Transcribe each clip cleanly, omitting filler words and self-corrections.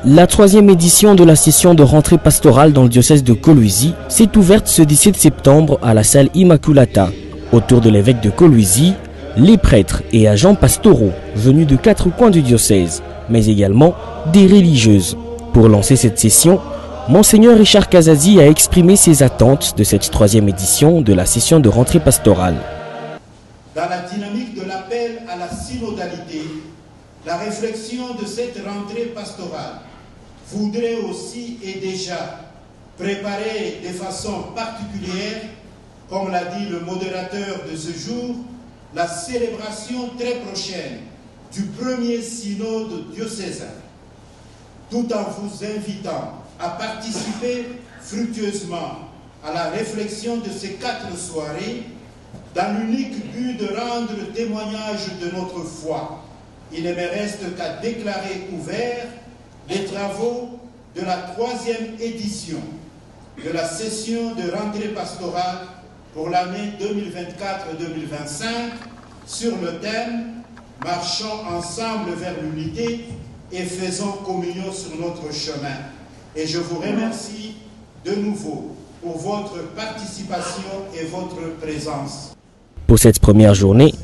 La 3e édition de la session de rentrée pastorale dans le diocèse de Kolwezi s'est ouverte ce 17 septembre à la salle Immaculata. Autour de l'évêque de Kolwezi, les prêtres et agents pastoraux venus de 4 coins du diocèse, mais également des religieuses. Pour lancer cette session, Monseigneur Richard Kazazi a exprimé ses attentes de cette 3e édition de la session de rentrée pastorale. Dans la dynamique de l'appel à la synodalité, la réflexion de cette rentrée pastorale voudrait aussi et déjà préparer de façon particulière, comme l'a dit le modérateur de ce jour, la célébration très prochaine du premier synode diocésain, tout en vous invitant à participer fructueusement à la réflexion de ces 4 soirées dans l'unique but de rendre témoignage de notre foi. Il ne me reste qu'à déclarer ouverts les travaux de la 3e édition de la session de rentrée pastorale pour l'année 2024-2025 sur le thème « Marchons ensemble vers l'unité et faisons communion sur notre chemin ». Et je vous remercie de nouveau pour votre participation et votre présence. Pour cette première journée,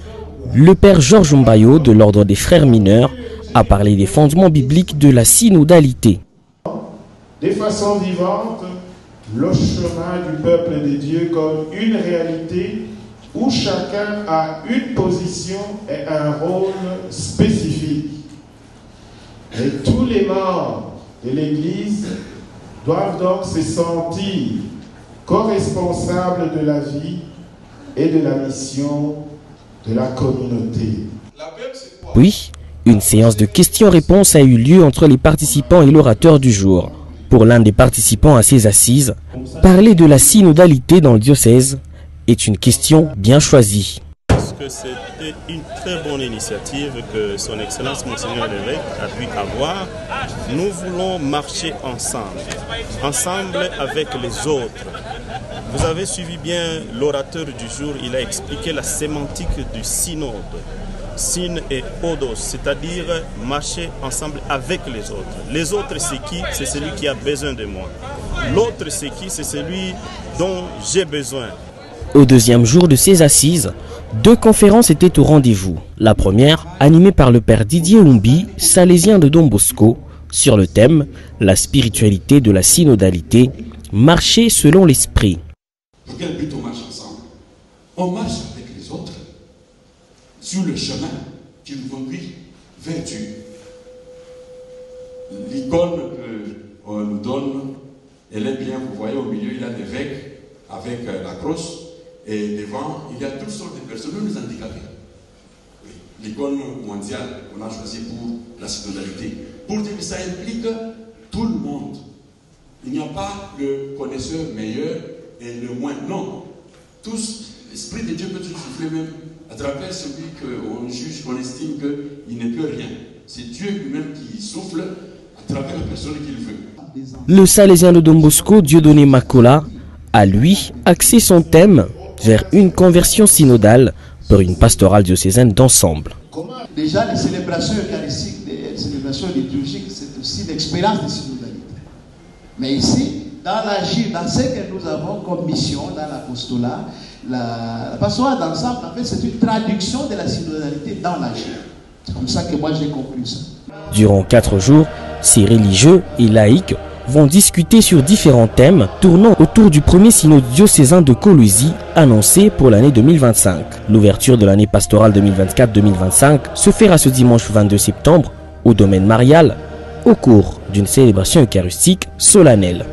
le père Georges Mbayo de l'ordre des frères mineurs a parlé des fondements bibliques de la synodalité. De façon vivante, le chemin du peuple de Dieu comme une réalité où chacun a une position et un rôle spécifique. Et tous les membres de l'Église doivent donc se sentir co-responsables de la vie et de la mission de la communauté. Puis, une séance de questions-réponses a eu lieu entre les participants et l'orateur du jour. Pour l'un des participants à ces assises, parler de la synodalité dans le diocèse est une question bien choisie. Parce que c'était une très bonne initiative que son Excellence Monseigneur l'évêque a pu avoir. Nous voulons marcher ensemble avec les autres. Vous avez suivi bien l'orateur du jour, il a expliqué la sémantique du synode. Syn et odos, c'est-à-dire marcher ensemble avec les autres. Les autres, c'est qui? C'est celui qui a besoin de moi. L'autre, c'est qui? C'est celui dont j'ai besoin. Au 2e jour de ces assises, 2 conférences étaient au rendez-vous. La première, animée par le père Didier Oumbi, salésien de Don Bosco, sur le thème « La spiritualité de la synodalité, marcher selon l'esprit ». Pour quel but on marche ensemble? On marche avec les autres sur le chemin qui nous conduit vers Dieu. L'icône qu'on nous donne, elle est bien, vous voyez au milieu, il y a l'évêque avec la crosse, et devant, il y a toutes sortes de personnes, les handicapés. Oui. L'icône mondiale qu'on a choisie pour la synodalité. Pour dire que ça implique tout le monde. Il n'y a pas le connaisseur meilleur et le moins. Non. Tous, l'Esprit de Dieu peut se souffler même à travers celui qu'on juge, qu'on estime qu'il ne peut rien. C'est Dieu lui-même qui souffle à travers la personne qu'il veut. Le salésien de Don Bosco, Dieudonné Makola, a lui axé son thème vers une conversion synodale pour une pastorale diocésaine d'ensemble. Déjà, les célébrations eucharistiques, les célébrations liturgiques, c'est aussi l'expérience de synodalité. Mais ici, dans l'agir, dans ce que nous avons comme mission, dans l'apostolat, la pastorale d'ensemble, en fait, c'est une traduction de la synodalité dans l'agir. C'est comme ça que moi j'ai compris ça. Durant 4 jours, ces religieux et laïcs vont discuter sur différents thèmes tournant autour du premier synode diocésain de Kolwezi annoncé pour l'année 2025. L'ouverture de l'année pastorale 2024-2025 se fera ce dimanche 22 septembre au domaine marial au cours d'une célébration eucharistique solennelle.